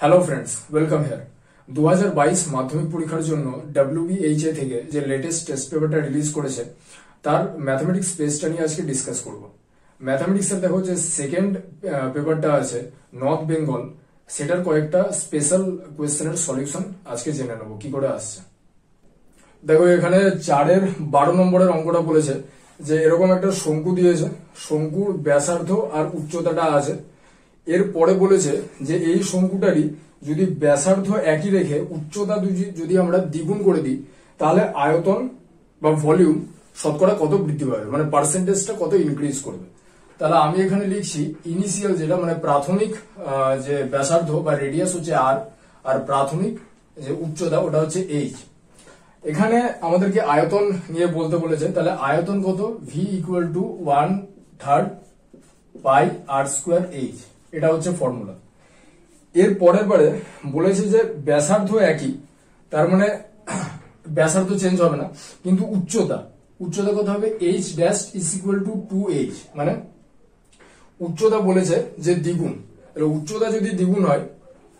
Hello friends, welcome here. 2022 মাধ্যমিক পরীক্ষার জন্য WBHA থেকে যে লেটেস্ট টেস্ট পেপারটা রিলিজ করেছে তার ম্যাথমেটিক্স পেজটা নিয়ে আজকে ডিসকাস করব। ম্যাথমেটিক্সের দেখো যে সেকেন্ড পেপারটা আছে নর্থ বেঙ্গল, সেটার কয়েকটা স্পেশাল কোয়েশ্চেনের সলিউশন আজকে জেনে নেবো কি করে আসছে। দেখো এখানে 4-এর 12 নম্বরের অঙ্কটা বলেছে যে এরকম একটা শঙ্কু দিয়েছে, শঙ্কুর ব্যাসার্ধ আর উচ্চতাটা আছে। এর পরে বলেছে যে এই শঙ্কুটারই যদি ব্যাসার্ধ একই রেখে উচ্চতা যদি আমরা দ্বিগুণ করে দিই তাহলে আয়তন বা ভলিউম শতকরা কত বৃদ্ধি পাবে, মানে পার্সেন্টেজটা কত ইনক্রিজ করবে। তাহলে আমি এখানে লিখছি ইনিশিয়াল যেটা মানে প্রাথমিক যে ব্যাসার্ধ বা রেডিয়াস হচ্ছে আর প্রাথমিক যে উচ্চতা ওটা হচ্ছে এইচ। এখানে আমাদেরকে আয়তন নিয়ে বলতে বলেছে, তাহলে আয়তন কত? V equal to 1/3 pi R square H, এটা হচ্ছে ফর্মুলা। এর পরের বারে বলেছে যে ব্যাসার্ধ একই, তার মানে ব্যাসার্ধ চেঞ্জ হবে না, কিন্তু উচ্চতা কত হবে? H dash is equal two 2h, মানে উচ্চতা বলেছে যে দ্বিগুণ। উচ্চতা যদি দ্বিগুণ হয়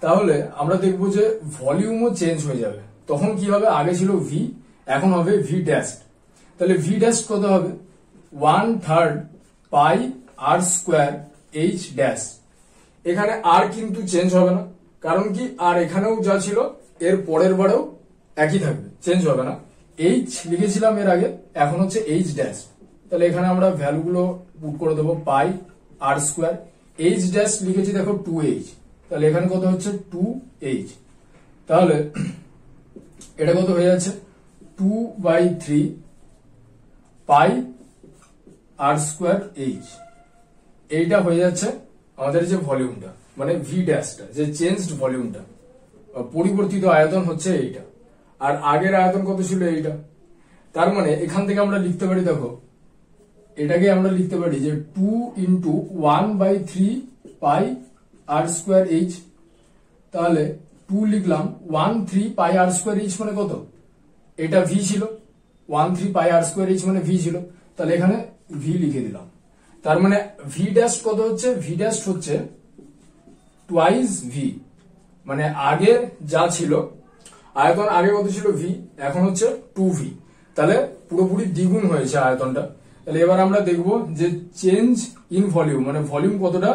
তাহলে আমরা দেখবো যে ভলিউমও চেঞ্জ হয়ে যাবে। তখন কি হবে? আগে ছিল ভি, এখন হবে ভি ড্যাশ। তাহলে ভি ড্যাশ কত হবে? 1/3 pi R square H dash. এখানে আর কিন্তু চেঞ্জ হবে না, কারণ কি আর এখানেও যা ছিল এর পরের বারেও একই থাকবে, চেঞ্জ হবে না। এইচ লিখেছিলাম এর আগে, এখন হচ্ছে এইচ ড্যাশ। তাহলে এখানে আমরা ভ্যালুগুলো পুট করে দেবো, পাই আর স্কোয়ার এইচ ড্যাশ লিখেছি দেখো 2h, তাহলে এখানে কত হচ্ছে 2h। তাহলে এটা কত হয়ে যাচ্ছে? 2/3 পাই আর স্কোয়ার এইচ। এইটা হয়ে যাচ্ছে আমাদের যে ভলিউমটা, মানে ভি ড্যাশটা, যে চেঞ্জড ভলিউমটা, পরিবর্তিত আয়তন হচ্ছে এইটা। আর আগের আয়তন কত ছিল? এইটা। তার মানে এখান থেকে আমরা লিখতে পারি, দেখো এটাকে আমরা লিখতে পারি যে 2 into 1/3 pi R square H. তাহলে 2 লিখলাম, 1/3 পাই আর স্কোয়ার এইচ মানে কত? এটা ভি ছিল, 1/3 পাই আর স্কোয়ার এইচ মানে ভি ছিল, তাহলে এখানে ভি লিখে দিলাম। তার মানে ভি ড্যাশ কত হচ্ছে? ভি ড্যাশ হচ্ছে টুয়াইস ভি, মানে আগে যা ছিল আয়তন, আগে কত ছিল? ভি, এখন হচ্ছে 2v। তাহলে পুরোপুরি দ্বিগুণ হয়েছে আয়তনটা। তাহলে এবার আমরা দেখব যে চেঞ্জ ইন ভলিউম, মানে ভলিউম কতটা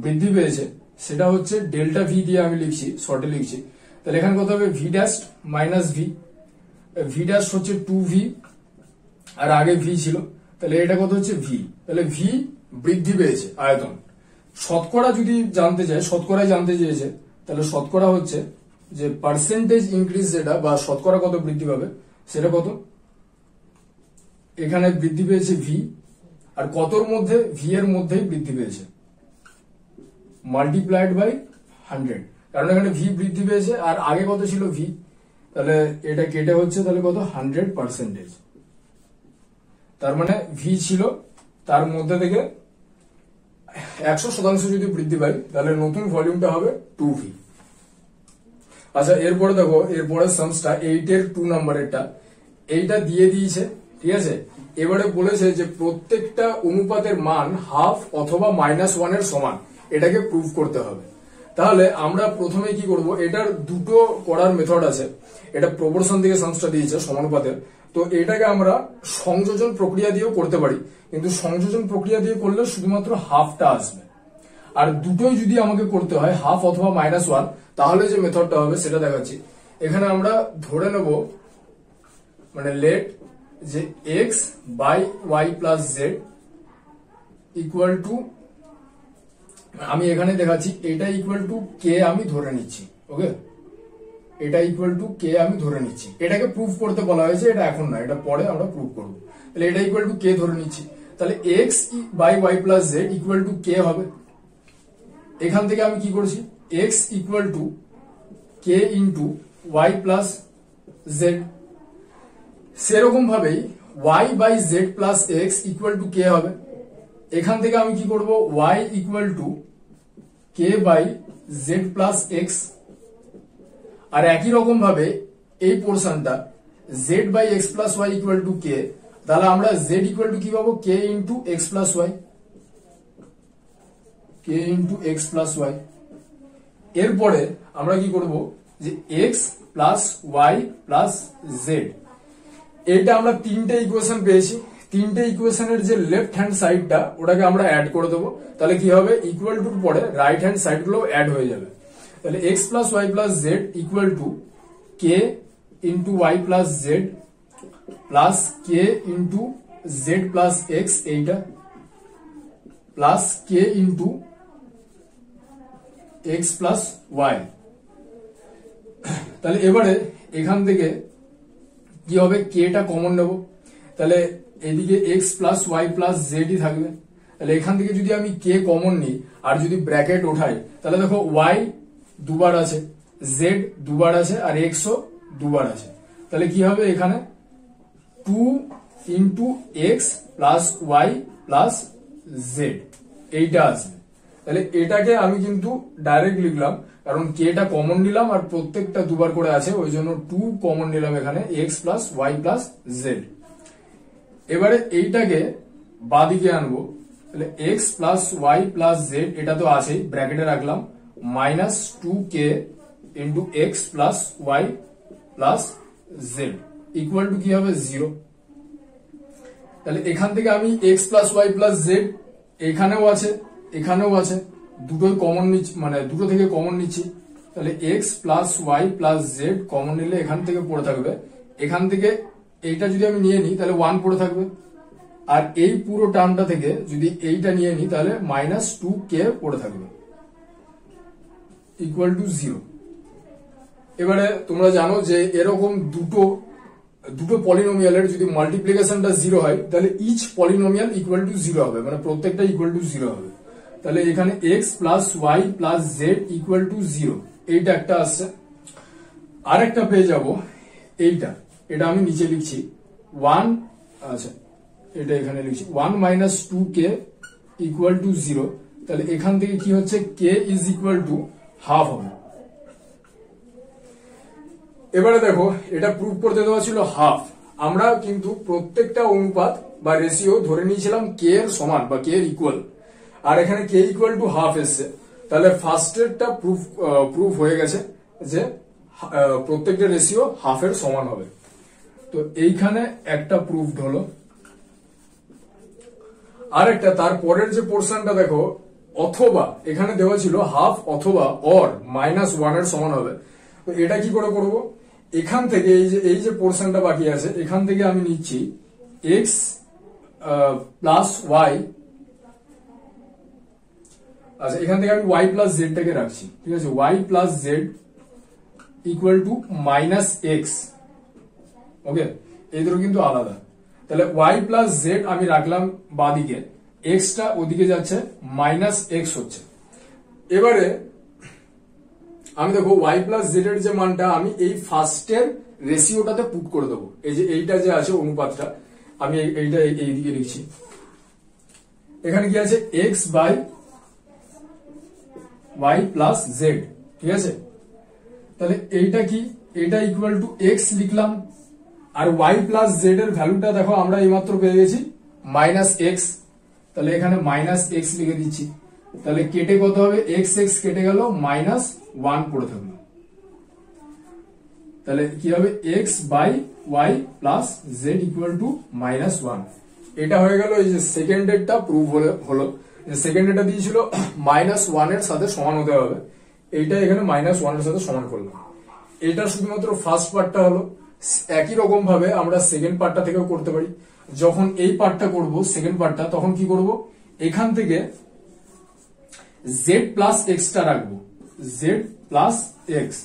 বৃদ্ধি পেয়েছে, সেটা হচ্ছে ডেল্টা ভি দিয়ে আমি লিখছি, শর্টে লিখছি। তাহলে এখানে কত হবে? V dash minus V, V dash হচ্ছে 2v আর আগে ভি ছিল, তাহলে এটা কত হচ্ছে? ভি। তাহলে ভি বৃদ্ধি পেয়েছে আয়তন। শতকরা যদি জানতে চায়, শতকরাই জানতে চেয়েছে, তাহলে শতকরা হচ্ছে যে পার্সেন্টেজ ইনক্রিজ যেটা, বা শতকরা কত বৃদ্ধি পাবে সেটা কত? এখানে বৃদ্ধি পেয়েছে ভি, আর কতর মধ্যে? ভি এর মধ্যেই বৃদ্ধি পেয়েছে, মাল্টিপ্লাইড বাই 100, কারণ এখানে ভি বৃদ্ধি পেয়েছে আর আগে কত ছিল? ভি। তাহলে এটা কেটে হচ্ছে তাহলে কত? 100%। তার মানে ভি ছিল, তার মধ্যে থেকে 100% যদি বৃদ্ধি পায় তাহলে নতুন ভলিউমটা হবে 2v। আচ্ছা, এরপরে দেখো এরপরে সামসটা 8-এর 2 নম্বরেরটা, এইটা দিয়ে দিয়েছে, ঠিক আছে। এবারে বলেছে যে প্রত্যেকটা অনুপাতের মান হাফ অথবা -1 এর সমান, এটাকে প্রুভ করতে হবে। তাহলে আমরা প্রথমে কি করব? এটার দুটো করার মেথড আছে। এটা প্রপোর্শন থেকে সামসটা দিয়েছে, সমানুপাতের। তো এটাকে আমরা সংযোজন প্রক্রিয়া দিয়েও করতে পারি, কিন্তু সংযোজন প্রক্রিয়া দিয়ে করলে শুধুমাত্র হাফটা আসবে। আর দুটোই যদি আমাকে করতে হয়, হাফ অথবা -1, তাহলে যে মেথডটা হবে সেটা দেখাচ্ছি। এখানে আমরা ধরে নেব, মানে লেট যে X by Y plus Z equal to, আমি এখানে দেখাচ্ছি এটা ইকুয়াল টু কে আমি ধরে নিচ্ছি, ওকে, এটা ইকুয়াল টু কে আমি ধরে নিচ্ছি। এটাকে প্রুফ করতে বলা হয়েছে, এটা এখন না, এটা পরে আমরা প্রুফ করবো। তাহলে এটা ইকুয়াল টু কে ধরে নিচ্ছি, তাহলে x by Y plus Z equal to k হবে। এখান থেকে আমি কি করছি? X equal to K into Y plus z. সেরকম ভাবেই y by Z plus x equal to k হবে। এখান থেকে আমি কি করব? Y equal to k by Z plus x. আর একই রকম ভাবে এই পোর্শনটা z by x plus y equal to k, তাহলে আমরা জেড ইকুয়াল টু কি পাবো? K into X plus Y, K into X plus Y. এরপরে আমরা কি করব যে x plus Y plus Z, এইটা আমরা তিনটে ইকুয়েশন পেয়েছি। তিনটে ইকুয়েশনের যে লেফট হ্যান্ড সাইডটা ওটাকে আমরা অ্যাড করে দেবো। তাহলে কি হবে, ইকুয়াল টুর পরে রাইট হ্যান্ড সাইড গুলো অ্যাড হয়ে যাবে। তাহলে x plus Y plus Z equal to K into Y plus Z plus K into Z plus X, এইটা plus K into X plus Y. তাহলে এবারে এখান থেকে কি হবে, কেটা কমন নেব। তাহলে এদিকে এক্স প্লাস ওয়াই প্লাস জেডই থাকবে। তাহলে এখান থেকে যদি আমি কে কমন নিই আর যদি ব্র্যাকেট ওঠাই, তাহলে দেখো ওয়াই দুবার আছে, জেড দুবার আছে, আর এক্সও দুবার আছে। তাহলে কি হবে, এখানে 2 into X plus Y plus Z এইটা আসবে। তাহলে এটাকে আমি কিন্তু ডাইরেক্ট লিখলাম, কারণ কেটা কমন নিলাম আর প্রত্যেকটা দুবার করে আছে, ওই জন্য 2 কমন নিলাম এখানে, X plus Y plus Z. এবারে এইটাকে বাদিকে আনবো। তাহলে X plus Y plus Z এটা তো আছেই, ব্র্যাকেটে রাখলাম, minus 2k into X plus Y plus Z equal to কি হবে 0। তাহলে এখান থেকে আমি X plus Y plus Z এখানেও আছে এখানেও আছে, দুটোই কমন নিচ্ছি, মানে দুটো থেকে কমন নিচ্ছি। তাহলে X plus Y plus Z common নিলে এখান থেকে পড়ে থাকবে, এখান থেকে এইটা যদি আমি নিয়ে নিই তাহলে 1 পড়ে থাকবে, আর এই পুরো টার্মটা থেকে যদি এইটা নিয়ে নিই তাহলে মাইনাস 2k পড়ে থাকবে ইকুয়াল টু 0। এবারে তোমরা জানো যে এরকম দুটো পলিনোমিয়ালের যদি মাল্টিপ্লিকেশনটা 0 হয় তাহলে ইচ পলিনোমিয়াল ইকুয়াল টু 0 হবে, মানে প্রত্যেকটা ইকুয়াল টু 0 হবে। তাহলে এখানে x plus Y plus Z equal to 0 এইটা একটা আসছে। আরেকটা পেয়ে যাব এইটা, এটা আমি নিচে লিখছি 1, আচ্ছা এটা এখানে লিখছি 1 মাইনাস 2k ইকুয়াল টু 0। তাহলে এখান থেকে কি হচ্ছে, k is equal to half হবে। এবারে দেখো এটা প্রুফ করতে দেওয়া ছিল হাফ, আমরা কিন্তু প্রত্যেকটা অনুপাত বা রেশিও ধরে নিয়েছিলাম কে এর সমান বা কে এর ইকুয়াল, আর এখানে কে ইকুয়াল টু হাফ এসছে। তাহলে ফার্স্টেরটা প্রুফ হয়ে গেছে যে প্রত্যেকটা রেশিও হাফের সমান হবে। তো এইখানে একটা প্রুফড হলো। আরেকটা তারপরের যে পোর্শনটা দেখো, অথবা এখানে দেওয়া ছিল হাফ অথবা অর -1 এর সমান হবে। তো এটা কি করে করব, এখান থেকে এই যে পোর্শনটা বাকি আছে এখান থেকে আমি নিচ্ছি এক্স প্লাস ওয়াই, আচ্ছা এখান থেকে আমি ওয়াই প্লাস জেডটাকে রাখছি, ঠিক আছে, y plus Z equal to minus x. Okay, এই দুটো কিন্তু আলাদা। তাহলে ওয়াই প্লাস জেড আমি রাখলাম বাদিকে, এক্সটা ওদিকে যাচ্ছে, মাইনাস এক্স হচ্ছে। এবারে আমি দেখো ওয়াই প্লাস জেড এর যে মানটা আমি এই ফার্স্টের রেশিওটাতে পুট করে দেবো। এই যে এইটা যে আছে অনুপাতটা, আমি এইটা এইদিকে লিখছি। এখানে কি আছে, X by Y plus Z, ঠিক আছে। তাহলে এইটা কি, এটা ইকুয়াল টু এক্স লিখলাম, আর ওয়াই প্লাস জেড এর ভ্যালুটা দেখো আমরা এইমাত্র পেয়ে গেছি মাইনাস এক্স। তাহলে এখানে মাইনাস এক্স লিখে দিচ্ছি। তাহলে কেটে কত হবে, এক্স এক্স কেটে গেল, -1 পড়ে থাকলো। তাহলে কি হবে, X by Y plus Z equal to -1। এটা হয়ে গেল এই যে সেকেন্ডেরটা প্রুভ হলো। যে সেকেন্ডেরটা দিয়েছিল -1 এর সাথে সমান হতে হবে, এইটা এখানে -1 এর সাথে সমান করলাম। এটা শুধুমাত্র ফার্স্ট পার্টটা হলো। একই রকম ভাবে আমরা সেকেন্ড পার্টটা থেকেও করতে পারি। যখন এই পার্টটা করব সেকেন্ড পার্টটা, তখন কি করব, এখান থেকে জেড প্লাস এক্সটা রাখবো, জেড প্লাস এক্স।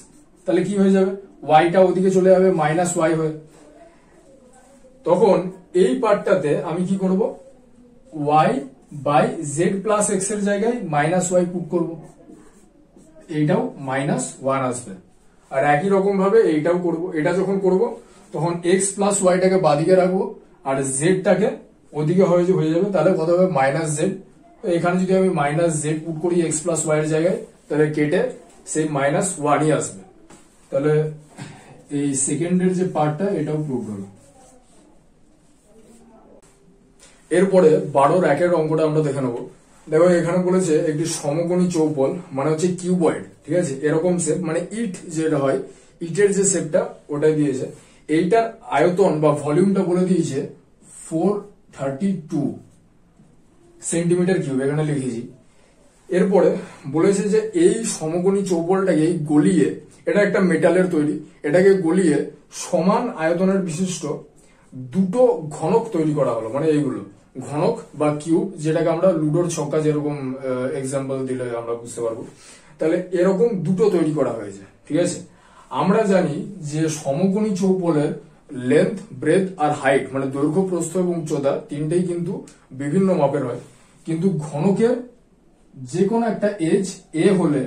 তাহলে কি হয়ে যাবে, ওয়াইটা ওদিকে চলে যাবে মাইনাস ওয়াই হয়ে। তখন এই পার্টটাতে আমি কি করব, Y by Z plus X এর জায়গায় মাইনাস ওয়াই পুট করব, এইটাও -1 আসবে। আর একই রকম ভাবে এইটাও করব। এটা যখন করব তখন এক্স প্লাস ওয়াইটাকে বাদিকে রাখবো আর জেডটাকে ওদিকে হয়ে যাবে। তাহলে কত হবে, মাইনাস জেড। এখানে যদি আমি মাইনাস জেড পুট করি এক্স প্লাস ওয়াই এর জায়গায়, তাহলে কেটে সেই -1ই আসবে। তাহলে এই সেকেন্ডের যে পার্টটা এটাও প্রুভ হলো। এরপরে 12 এর অঙ্কটা আমরা দেখে নেবো। দেখো এখানে বলেছে একটি সমকোণী চৌপল মানে হচ্ছে কিউবয়েড, ঠিক আছে, এরকম শেপ, মানে ইট যেটা হয় ইটের যে শেপটা ওটাই দিয়েছে। এইটার আয়তন বা ভলিউমটা বলে দিয়েছে 432 সেন্টিমিটার কিউব, এখানে লিখেছি। এরপরে বলেছে যে এই সমকোণী চৌপলটাকে গলিয়ে, এটা একটা মেটালের তৈরি, এটাকে গলিয়ে সমান আয়তনের বিশিষ্ট দুটো ঘনক তৈরি করা হলো, মানে এইগুলো ঘনক বা কিউব, যেটাকে আমরা লুডোর ছক্কা যেরকম এক্সাম্পল দিলে আমরা বুঝতে পারবো। তাহলে এরকম দুটো তৈরি করা হয়েছে, ঠিক আছে। আমরা জানি যে সমকোণী চৌপলের লেন্থ, ব্রেথ আর হাইট, মানে দৈর্ঘ্য, প্রস্থ এবং উচ্চতা তিনটেই কিন্তু বিভিন্ন মাপের হয়, কিন্তু ঘনকের যে কোনো একটা এজ এ হলে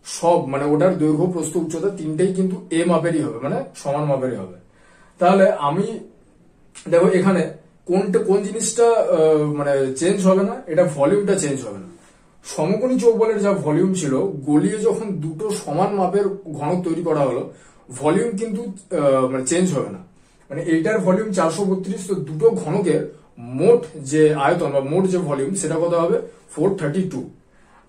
সব, মানে ওটার দৈর্ঘ্য, প্রস্থ, উচ্চতা তিনটেই কিন্তু এ মাপেরই হবে, মানে সমান মাপেরই হবে। তাহলে আমি দেখো এখানে কোন জিনিসটা মানে চেঞ্জ হবে না, এটা ভলিউমটা চেঞ্জ হবে না। সমকোণী চৌবলের যা ভলিউম ছিল, গলিয়ে যখন দুটো সমান মাপের ঘনক তৈরি করা হলো, ভলিউম কিন্তু মানে চেঞ্জ হবে না। মানে এইটার ভলিউম 432, তো দুটো ঘনকের মোট যে আয়তন বা মোট যে ভলিউম সেটা কত হবে 432,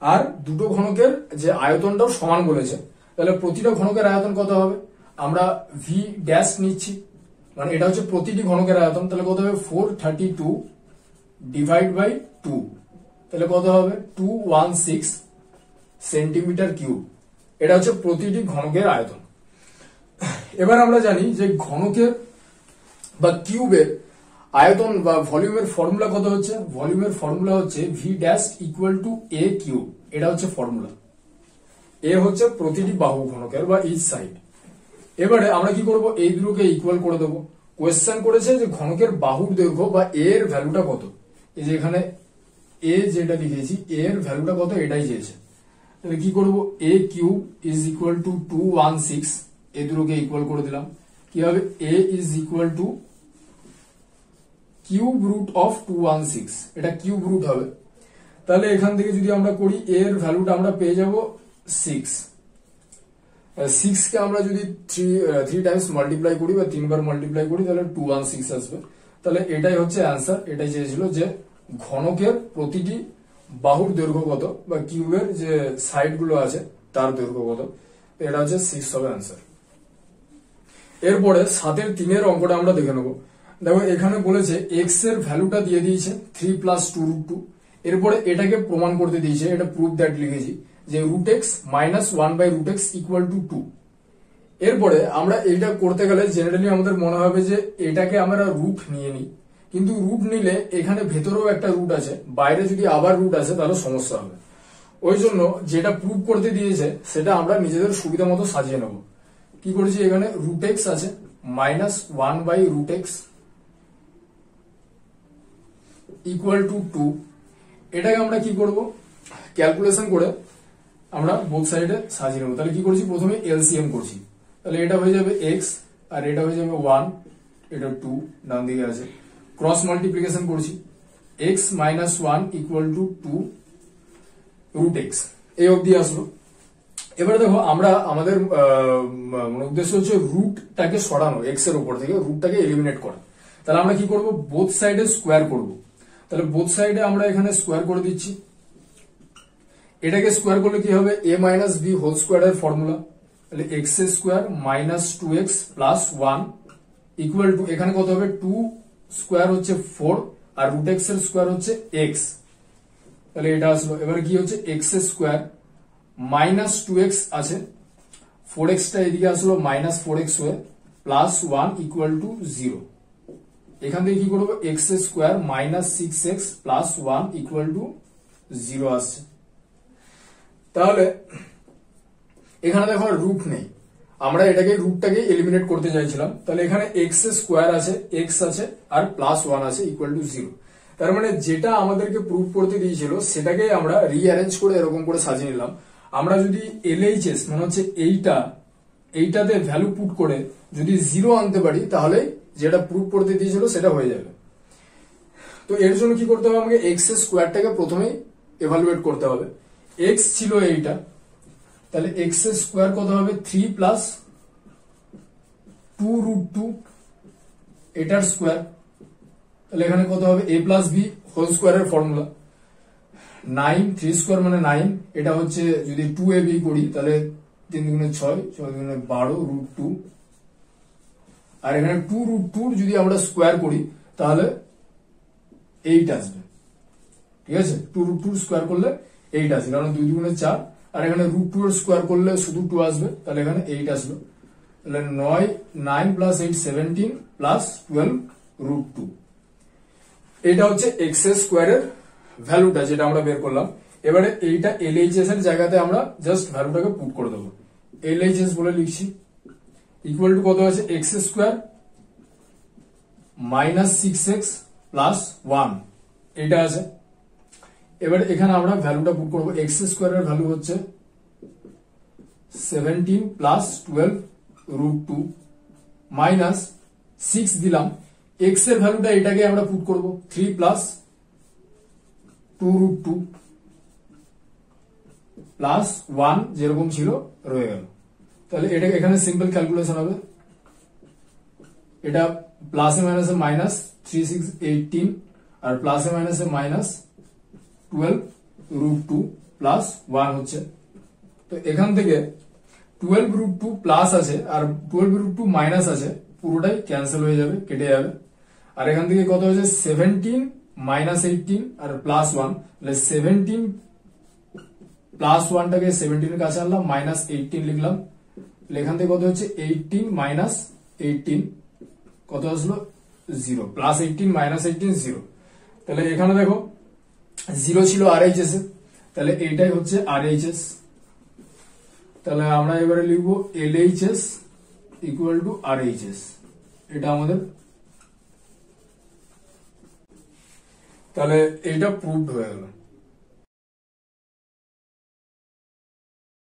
আর দুটো ঘনকের যে আয়তনটাও সমান বলেছে। তাহলে প্রতিটা ঘনকের আয়তন কত হবে, আমরা ভি ড্যাশ নিচ্ছি, মানে এটা হচ্ছে প্রতিটি ঘনকের আয়তন। তাহলে কত হবে 432 ডিভাইড বাই 2, তাহলে কত হবে 216 সেন্টিমিটার কিউব। এটা হচ্ছে প্রতিটি ঘনকের আয়তন। এবার আমরা জানি যে ঘনকের বা কিউবের আয়তন বা ভলিউমের ফর্মুলা কত হচ্ছে, ভলিউমের ফর্মুলা হচ্ছে V dash equal to A cube, এটা হচ্ছে ফর্মুলা। এ হচ্ছে প্রতিটি বাহু ঘনকের বা ইচ সাইড। এবারে আমরা কি করব, এই দুটোকে ইকুয়াল করে দেবো। কোয়েশ্চেন করেছে যে ঘনকের বাহুর দৈর্ঘ্য বা এর ভ্যালুটা কত, এই যে এখানে এ যেটা লিখেছি এর ভ্যালুটা কত এটাই চেয়েছে। তাহলে কি করব, a cube is equal to 216, এই দুটোকে ইকুয়াল করে দিলাম। কি হবে, a is equal to cube root of 216, এটা কিউব রুট হবে। তাহলে এখান থেকে যদি আমরা করি এর ভ্যালুটা আমরা পেয়ে যাব 6। 6 কে আমরা যদি 3 টাইমস মাল্টিপ্লাই করি বা 3 বার মাল্টিপ্লাই করি তাহলে 216 আসবে। তাহলে এটাই হচ্ছে অ্যান্সার। এটাই চেয়েছিল যে ঘনকের প্রতিটি বাহুর দৈর্ঘ্য কত বা কিউবের যে সাইড গুলো আছে তার দৈর্ঘ্য কত, এটা হচ্ছে 6 হবে অ্যান্সার। এরপরে 7-এর 3-এর অঙ্কটা আমরা দেখে নেবো। দেখো এখানে বলেছে এক্স এর ভ্যালুটা দিয়ে দিয়েছে 3 প্লাস 2√2। এরপরে এটাকে প্রমাণ করতে দিয়েছে, এটা প্রুফ দ্যাট লিখেছি যে root X minus 1/√x equal to 2। এরপরে আমরা এইটা করতে গেলে জেনারেলি আমাদের মনে হবে যে এটাকে আমরা রুট নিয়ে নিই, কিন্তু রুট নিলে এখানে ভেতরেও একটা রুট আছে, বাইরে যদি আবার রুট আসে তাহলে সমস্যা হবে। ওই জন্য যেটা প্রুফ করতে দিয়েছে সেটা আমরা নিজেদের সুবিধা মতো সাজিয়ে নেব। কি করেছি, এখানে রুট এক্স আছে মাইনাস 1/√x ইকুয়াল টু 2। এটাকে আমরা কি করব, ক্যালকুলেশন করে আমরা বোথ সাইডে সাজিয়ে নেব। তাহলে কি করছি, প্রথমে এলসিএম করছি। তাহলে এটা হয়ে যাবে এক্স আর এটা হয়ে যাবে 1, এটা 2 ডান দিকে আছে। ক্রস মাল্টিপ্লিকেশন করছি, X minus 1 equal to 2 root X, এই অবধি আসলো। এবার দেখো আমরা আমাদের উদ্দেশ্য হচ্ছে রুটটাকে সরানো, এক্স এর উপর থেকে রুটটাকে এলিমিনেট করা। তাহলে আমরা কি করব, বোথ সাইডে স্কোয়ার করব। তাহলে বোথ সাইডে আমরা এখানে স্কোয়ার করে দিচ্ছি। এটাকে স্কোয়ার করলে কি হবে, এ মাইনাস বি হোল স্কোয়ার এর ফর্মুলা। তাহলে x square minus 2x plus 1 equal two, এখানে কত হবে 2 স্কোয়ার হচ্ছে 4 আর রুট এক্স এর স্কোয়ার হচ্ছে x। তাহলে এটা আসলো। এবারে কি হচ্ছে, এক্স স্কোয়ার মাইনাস 2x আছে, 4x টা এদিকে আসলো মাইনাস 4x হয়ে প্লাস 1 ইকুয়াল টু 0। এখান থেকে কি করবো, x square minus 6x plus 1 equal to 0 আসছে। তাহলে এখানে দেখো রুট নেই, আমরা এটাকে রুটটাকে এলিমিনেট করতে চাইছিলাম। তাহলে এখানে এক্স স্কোয়ার আছে, এক্স আছে আর প্লাস 1 আছে ইকুয়াল টু 0। তার মানে যেটা আমাদেরকে প্রুফ করতে দিয়েছিল সেটাকে আমরা রিঅ্যারেঞ্জ করে এরকম করে সাজিয়ে নিলাম। আমরা যদি এলএইচএস মানে হচ্ছে এইটাতে ভ্যালু পুট করে যদি 0 আনতে পারি তাহলে যেটা প্রুফ করতে দিয়েছিল সেটা হয়ে যাবে। তো এর জন্য কি করতে হবে, আমাকে এক্স স্কোয়ারটাকে প্রথমেই এভালুয়েট করতে হবে। এক্স ছিল এইটা, তাহলে এক্স স্কোয়ার কত হবে 3 প্লাস 2√2 এটার স্কোয়ার। তাহলে এখানে কত হবে, এ প্লাস বি হোল স্কোয়ারের ফর্মুলা 9 3 স্কোয়ার মানে 9, এটা হচ্ছে যদি 2ab করি তাহলে 3 দুগুণে 6 6 দুগুণে 12 √2, আর এখানে 2√2 যদি আমরা স্কোয়ার করি তাহলে 8 আসবে। ঠিক আছে, 2√2 স্কোয়ার করলে 8 আসবে, কারণ 2 দুগুণে 4, আর এখানে √2 এর স্কোয়ার করলে শুধু 2 আসবে, তাহলে এখানে 8 আসলো। তাহলে 9 প্লাস 8 17 প্লাস 12 √2, এটা হচ্ছে এক্স স্কোয়ারের ভ্যালুটা যেটা আমরা বের করলাম। এবারে এইটা এলএইচএস এর জায়গাতে আমরা জাস্ট ভ্যালুটাকে পুট করে দেবো, এলএইচএস বলে লিখছি, ইকুয়াল টু কত আছে x square minus 6x plus 1, এটা আছে। এবারে এখানে আমরা ভ্যালুটা পুট করবো, এক্স স্কোয়ারের ভ্যালু হচ্ছে 17 প্লাস 12 √2 মাইনাস 6 দিলাম, x এর ভ্যালুটা এটাকে আমরা পুট করব 3 প্লাস 2√2 প্লাস 1 যেরকম ছিল রয়ে গেল। তাহলে এটা এখানে সিম্পল ক্যালকুলেশন হবে, এটা প্লাসে মাইনাসে মাইনাস 3 6 18 আর প্লাসে মাইনাসে মাইনাস 12 √2 প্লাস 1 হচ্ছে। তো এখান থেকে 12 √2 প্লাস আছে আর 12 √2 মাইনাস আছে, পুরোটাই ক্যান্সেল হয়ে যাবে, কেটে যাবে। আর এখান থেকে কত হয়েছে 17 মাইনাস 18 আর প্লাস 1, তাহলে 17 প্লাস 1টাকে 17 এর কাছে আনলাম, মাইনাস 18 লিখলাম, এখান থেকে কত হচ্ছে 18 মাইনাস 18 কত আসলো 0, প্লাস 18 মাইনাস 18 0। তাহলে এখানে দেখো 0 ছিল আরএইচএস এ, তাহলে এইটাই হচ্ছে আরএইচএস। তাহলে আমরা এবারে লিখবো এলএইচএস ইকুয়াল টু আরএইচএস, এটা আমাদের, তাহলে এইটা প্রুভড হয়ে গেল।